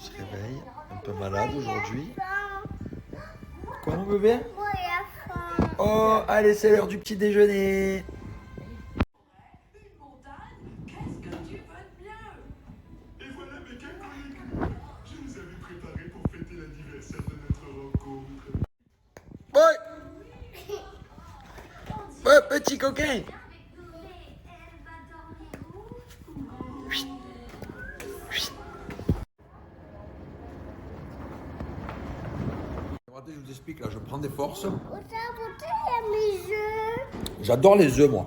se réveille, un peu malade aujourd'hui. Quoi mon bébé? Oh, allez, c'est l'heure du petit déjeuner. Et voilà mes cacoliques. Je vous avais préparé pour fêter l'anniversaire de notre rencontre. Ouais. Ouais, petit coquin. Regardez, je vous explique là, je prends des forces. J'adore les œufs, moi.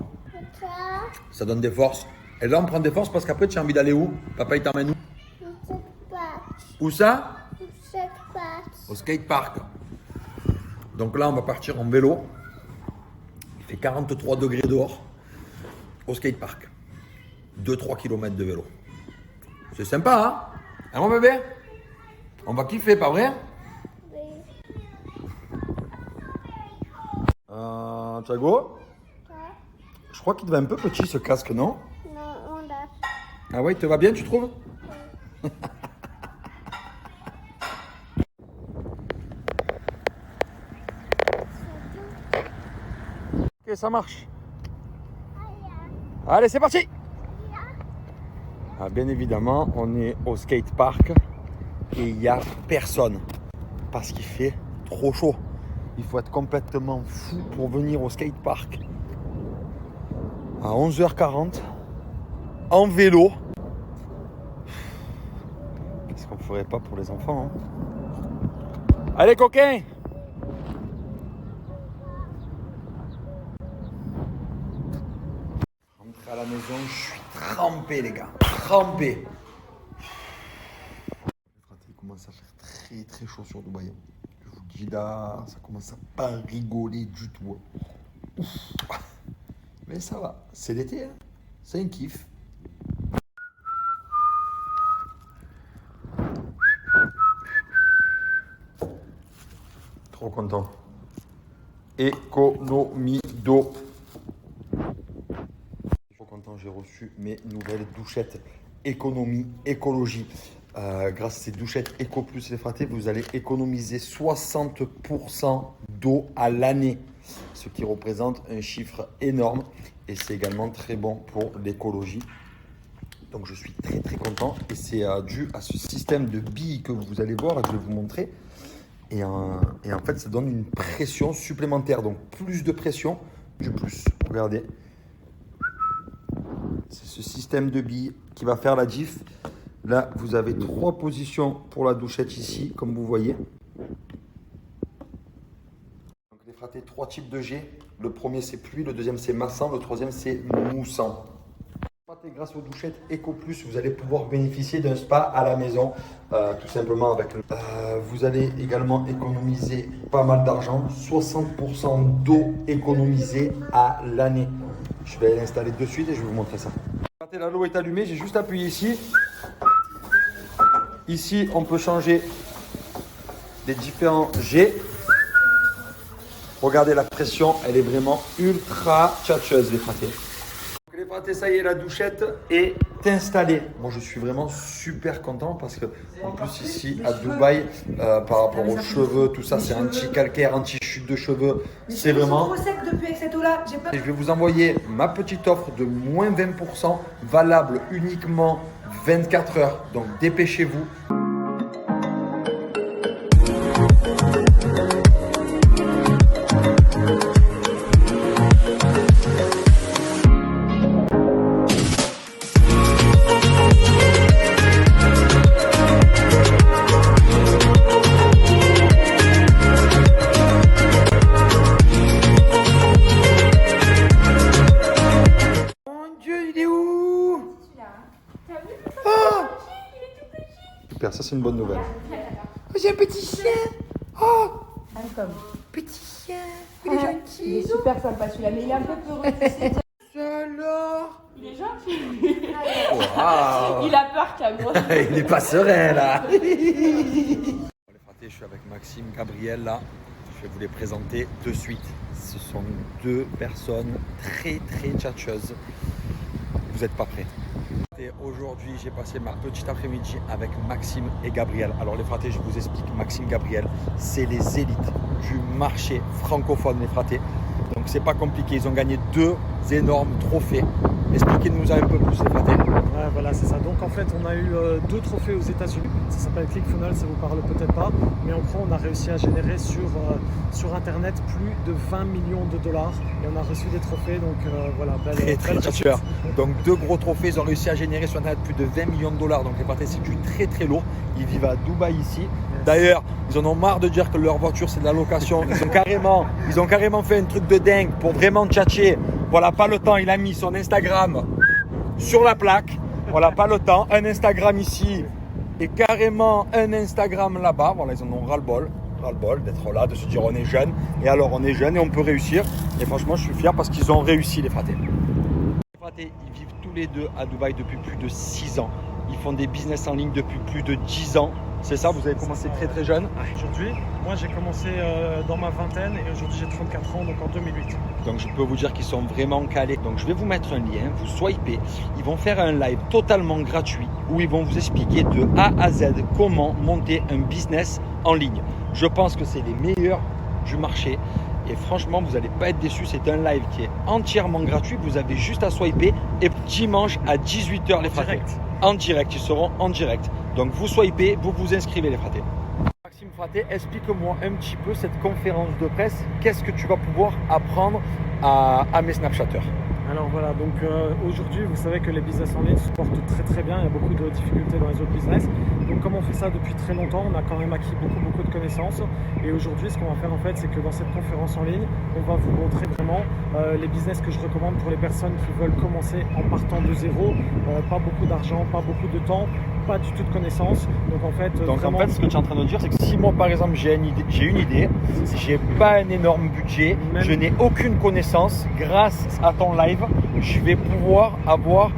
Ça donne des forces. Et là, on prend des forces parce qu'après, tu as envie d'aller où? Papa, il t'emmène où? Où ça? Au skatepark. Donc là, on va partir en vélo. Il fait 43 degrés dehors. Au skatepark. 2-3 km de vélo. C'est sympa, hein? Hein, mon bébé? On va kiffer, pas vrai? Thiago? Je crois qu'il te va un peu petit ce casque, non? Ah ouais, il te va bien, tu trouves? Ok, ça marche. Allez, c'est parti! Ah, bien évidemment, on est au skatepark et il n'y a personne parce qu'il fait trop chaud. Il faut être complètement fou pour venir au skatepark à 11h40 en vélo. Qu'est-ce qu'on ferait pas pour les enfants, hein? Allez, coquin! Rentrez à la maison, je suis trempé, les gars. Trempé. Il commence à faire très très chaud sur Dubaï. Je vous dis là, ça commence à pas rigoler du tout. Ouf. Mais ça va, c'est l'été, hein. C'est un kiff. Trop content. Économie d'eau. Trop content, j'ai reçu mes nouvelles douchettes économie, écologie. Grâce à ces douchettes Eco Plus les fratés, vous allez économiser 60% d'eau à l'année, ce qui représente un chiffre énorme et c'est également très bon pour l'écologie. Donc je suis très très content et c'est dû à ce système de billes que vous allez voir, que je vais vous montrer. Et en fait, ça donne une pression supplémentaire. Donc plus de pression, du plus. Regardez. C'est ce système de billes qui va faire la diff. Là, vous avez 3 positions pour la douchette ici, comme vous voyez. Donc les fratés, 3 types de jet. Le premier, c'est pluie. Le deuxième, c'est massant. Le troisième, c'est moussant. Et grâce aux douchettes Eco Plus, vous allez pouvoir bénéficier d'un spa à la maison, tout simplement avec le... vous allez également économiser pas mal d'argent, 60% d'eau économisée à l'année. Je vais l'installer de suite et je vais vous montrer ça. La l'eau est allumée, j'ai juste appuyé ici. Ici, on peut changer les différents jets. Regardez la pression, elle est vraiment ultra tchatcheuse, les fratés. Les fratés, ça y est, la douchette est installée. Moi, je suis vraiment super content parce que, en plus, ici à Dubaï, par rapport aux cheveux, tout ça, c'est anti-calcaire, anti-chute de cheveux. C'est vraiment. Trop sec depuis avec cette eau-là. Et je vais vous envoyer ma petite offre de moins 20%, valable uniquement 24 heures. Donc, dépêchez-vous. Super, ça c'est une bonne nouvelle. Oh, j'ai un petit chien. Oh, petit chien. Il est gentil. Il est super sympa celui-là, mais il est un peu peureux. Alors, Il est gentil. wow. Il a peur, Cameron. Il n'est pas serein là. Les fratés, je suis avec Maxime, Gabriel là. Je vais vous les présenter de suite. Ce sont 2 personnes très très tchatcheuses. vous n'êtes pas prêts. Et aujourd'hui, j'ai passé ma petite après-midi avec Maxime et Gabriel. Alors les fratés, je vous explique, Maxime, Gabriel, c'est les élites du marché francophone, les fratés. Donc c'est pas compliqué, ils ont gagné 2 énormes trophées. Expliquez-nous un peu plus les fratés. Ouais, voilà, c'est ça. Donc en fait, on a eu 2 trophées aux États-Unis. Ça s'appelle ClickFunnels, ça vous parle peut-être pas. Mais en gros, on a réussi à générer sur Internet plus de 20 millions de dollars. Et on a reçu des trophées. Donc voilà, Très sûr. Donc 2 gros trophées, ils ont réussi à générer sur Internet plus de 20 millions de dollars. Donc les fratés, c'est du très lourd. Ils vivent à Dubaï ici. Yes. D'ailleurs, ils en ont marre de dire que leur voiture c'est de la location. Ils ont carrément fait un truc de dingue pour vraiment tchatcher. Voilà, pas le temps. Il a mis son Instagram sur la plaque. Voilà, pas le temps. Un Instagram ici et carrément un Instagram là-bas. Voilà, ils en ont ras-le-bol d'être là, de se dire on est jeune. Et alors, on est jeune et on peut réussir. Et franchement, je suis fier parce qu'ils ont réussi, les fratés. Les fratés, ils vivent tous les deux à Dubaï depuis plus de 6 ans. Ils font des business en ligne depuis plus de 10 ans. C'est ça, vous avez commencé très jeune. Aujourd'hui, moi j'ai commencé dans ma vingtaine et aujourd'hui j'ai 34 ans, donc en 2008. Donc je peux vous dire qu'ils sont vraiment calés. Donc je vais vous mettre un lien, vous swipez. Ils vont faire un live totalement gratuit où ils vont vous expliquer de A à Z comment monter un business en ligne. Je pense que c'est les meilleurs du marché. Et franchement, vous n'allez pas être déçus. C'est un live qui est entièrement gratuit. Vous avez juste à swiper. Et dimanche à 18h, les fratés. En direct. Ils seront en direct. Donc vous swipez, vous vous inscrivez, les fratés. Maxime Fraté, explique-moi un petit peu cette conférence de presse. Qu'est-ce que tu vas pouvoir apprendre à mes Snapchatters? Alors voilà, donc aujourd'hui, vous savez que les business en ligne se portent très bien. Il y a beaucoup de difficultés dans les autres business. Donc comme on fait ça depuis très longtemps, on a quand même acquis beaucoup de connaissances. Et aujourd'hui, ce qu'on va faire en fait, c'est que dans cette conférence en ligne, on va vous montrer vraiment les business que je recommande pour les personnes qui veulent commencer en partant de zéro. Pas beaucoup d'argent, pas beaucoup de temps, pas du tout de connaissances. Donc en fait, ce que tu es en train de dire, c'est que si moi par exemple j'ai une idée, j'ai pas un énorme budget, je n'ai aucune connaissance, grâce à ton live, je vais pouvoir avoir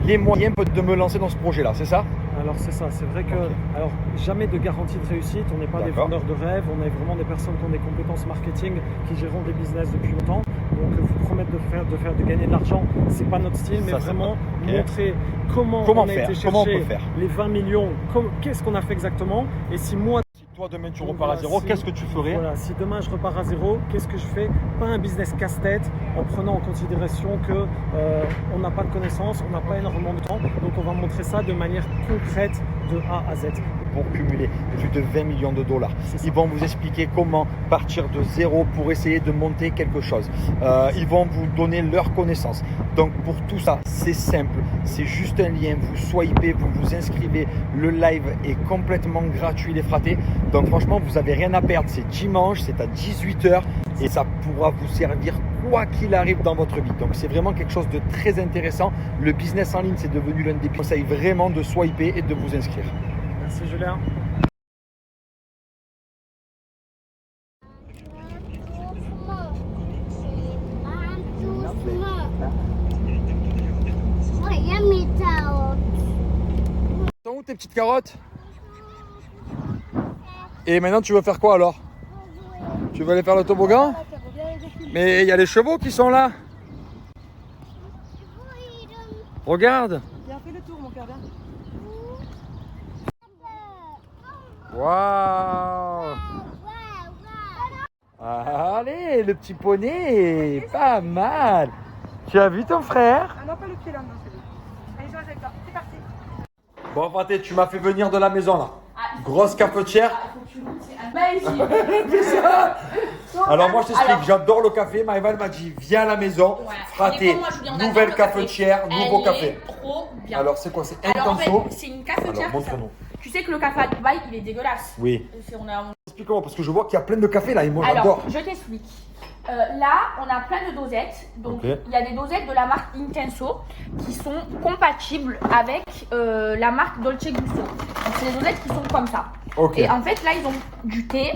les moyens de me lancer dans ce projet-là, c'est ça? Alors c'est ça, c'est vrai que alors jamais de garantie de réussite, on n'est pas des vendeurs de rêves, on est vraiment des personnes qui ont des compétences marketing, qui gèrent des business depuis longtemps. Donc vous promettre de gagner de l'argent, c'est pas notre style, mais vraiment montrer comment on a été chercher les 20 millions, qu'est-ce qu'on a fait exactement, et si moi toi demain tu repars à zéro, qu'est-ce que tu ferais? Voilà, si demain je repars à zéro, qu'est-ce que je fais? Pas un business casse-tête en prenant en considération que on n'a pas de connaissances, on n'a pas énormément de temps. Donc on va montrer ça de manière concrète de A à Z. Pour cumuler plus de 20 millions de dollars. Ils vont vous expliquer comment partir de zéro pour essayer de monter quelque chose. Ils vont vous donner leurs connaissances. Donc pour tout ça, c'est simple. C'est juste un lien. Vous swipez, vous vous inscrivez. Le live est complètement gratuit, les fratés. Donc franchement, vous n'avez rien à perdre. C'est dimanche, c'est à 18h et ça pourra vous servir quoi qu'il arrive dans votre vie. Donc c'est vraiment quelque chose de très intéressant. Le business en ligne, c'est devenu l'un des conseils vraiment de swiper et de vous inscrire. Merci Julien. Sont où tes petites carottes? Et maintenant tu veux faire quoi alors? Tu veux aller faire le toboggan? Mais il y a les chevaux qui sont là. Regarde. Viens, fais le tour, mon cœur, viens. Waouh! Allez, le petit poney, pas mal. Tu as vu ton frère? Ah non, pas le pied là, non, c'est bon. Allez, je reste avec toi, c'est parti. Bon, Fraté, tu m'as fait venir de la maison là. Grosse cafetière. Alors moi je t'explique, j'adore le café. Maëva m'a dit viens à la maison, Fraté, nouvelle cafetière, nouveau café. Trop bien. Alors c'est quoi? C'est Alors en intenso. fait, c'est une cafetière. Montre-nous. Tu sais que le café à Dubaï, il est dégueulasse. Oui. Explique-moi parce que je vois qu'il y a plein de café là et moi Alors, j'adore. je t'explique. Là, on a plein de dosettes. Donc, il y a des dosettes de la marque Intenso qui sont compatibles avec la marque Dolce Gusto. Donc, c'est des dosettes qui sont comme ça. Et en fait, là, ils ont du thé,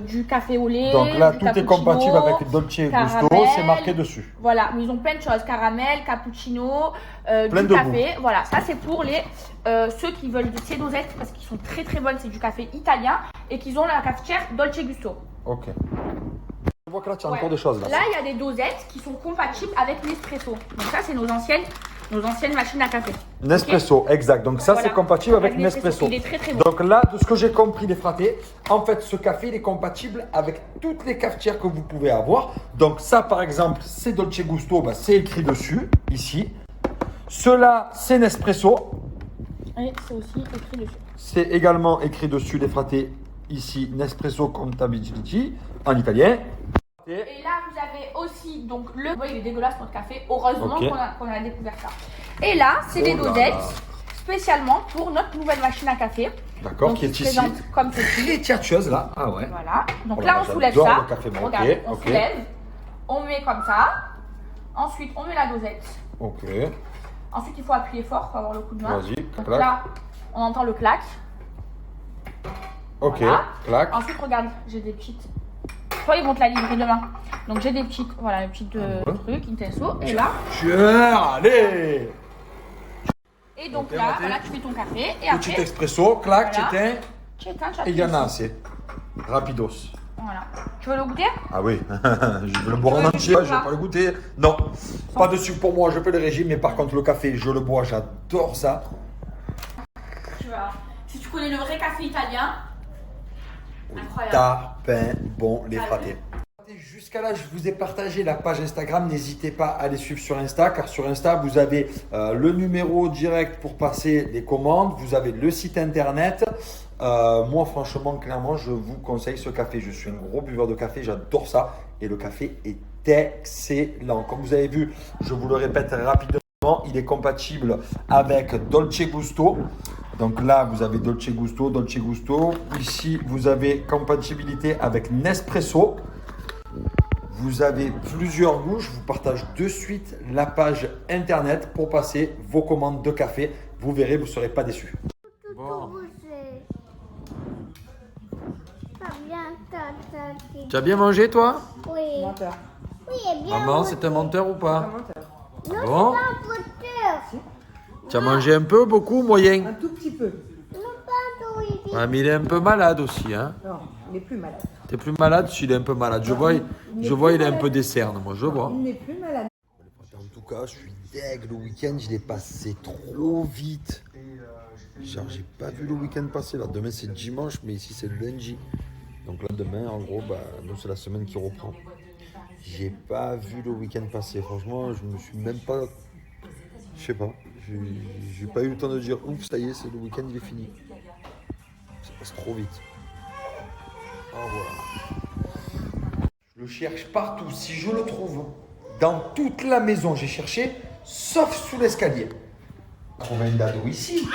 du café au lait. Donc là, du tout est compatible avec Dolce Gusto, c'est marqué dessus. Voilà, mais ils ont plein de choses caramel, cappuccino, plein du de café. Voilà, ça c'est pour les ceux qui veulent de ces dosettes parce qu'ils sont très bonnes. C'est du café italien et qu'ils ont la cafetière Dolce Gusto. Ok. Je vois que là, tu as Ouais. encore des choses. Là, il y a des dosettes qui sont compatibles avec Nespresso. Donc ça, c'est nos anciennes machines à café. Nespresso, exact. Donc ça, Voilà. c'est compatible avec Nespresso. Il est très très bon. Donc là, de ce que j'ai compris, les fratés, en fait, ce café, il est compatible avec toutes les cafetières que vous pouvez avoir. Donc ça, par exemple, c'est Dolce Gusto, bah, c'est écrit dessus, ici. Cela, c'est Nespresso. Et c'est aussi écrit dessus. C'est également écrit dessus, les fratés, ici, Nespresso Comptability, en italien. Et là, vous avez aussi, donc, le... Vous voyez, il est dégueulasse, notre café. Heureusement Ok. qu'on a découvert ça. Et là, c'est des Oh là dosettes là. spécialement pour notre nouvelle machine à café. D'accord, Donc, qui est se ici. présente comme ceci. Il est tchatcheuse, là. Ah ouais. Voilà. Donc Oh là là, là, on soulève j'adore ça. le café bon. Regarde, Ok, on ok. soulève. On met comme ça. Ensuite, on met la dosette. Ok. Ensuite, il faut appuyer fort pour avoir le coup de main. Vas-y, Donc clac. là, on entend le clac. Ok, Voilà. clac. Ensuite, regarde, j'ai des petites. Toi, ils vont te la livrer demain. Donc, j'ai des petites, voilà, les petites Ah ouais. trucs, Intenso. Et là, Allez. et donc Ok, là, maté. voilà, tu fais ton café. Et Petit après, expresso, clac, Voilà. t'éteins. tu éteins, tu Et il y en a appuies ici. assez. Rapidos. Voilà. Tu veux le goûter? Ah oui, je veux le boire en veux du entier, sucre, je vais là pas le goûter. Non, pas de sucre pour moi, je fais le régime, mais par contre le café, je le bois, j'adore ça. Tu vois. Si tu connais le vrai café italien, incroyable. Tapin bon, les Ah oui. fratés. Jusqu'à là, je vous ai partagé la page Instagram. N'hésitez pas à les suivre sur Insta, car sur Insta, vous avez le numéro direct pour passer les commandes. Vous avez le site internet. Moi, franchement, clairement, je vous conseille ce café. Je suis un gros buveur de café, j'adore ça. Et le café est excellent. Comme vous avez vu, je vous le répète rapidement, il est compatible avec Dolce Gusto. Donc là, vous avez Dolce Gusto, Dolce Gusto. Ici, vous avez compatibilité avec Nespresso. Vous avez plusieurs goûts. Je vous partage de suite la page internet pour passer vos commandes de café. Vous verrez, vous ne serez pas déçus. Bon. Tu as bien mangé, toi? Oui. Menteur. Oui, et bien. Maman, c'est un menteur ou pas? Un menteur. Non, Bon. c'est pas un menteur. Tu as mangé un peu, beaucoup, moyen? Un tout petit peu. Non, pas un oui. Ouais, mais il est un peu malade aussi, hein? Non, il est plus malade. T'es plus malade s'il est un peu malade. Je vois, il est un peu des cernes, moi, je vois. Il n'est plus malade. En tout cas, je suis deg. Le week-end, je l'ai passé trop vite. Genre, j'ai pas vu le week-end passer. Là, demain, c'est dimanche, mais ici, c'est le lundi. Donc là, demain, en gros, bah, nous, c'est la semaine qui reprend. J'ai pas vu le week-end passer. Franchement, je me suis même pas... Je sais pas. J'ai pas eu le temps de dire, ouf, ça y est, c'est le week-end, il est fini. Ça passe trop vite. Au revoir. Je le cherche partout. Si je le trouve dans toute la maison, j'ai cherché, sauf sous l'escalier. Trouver un dado ici.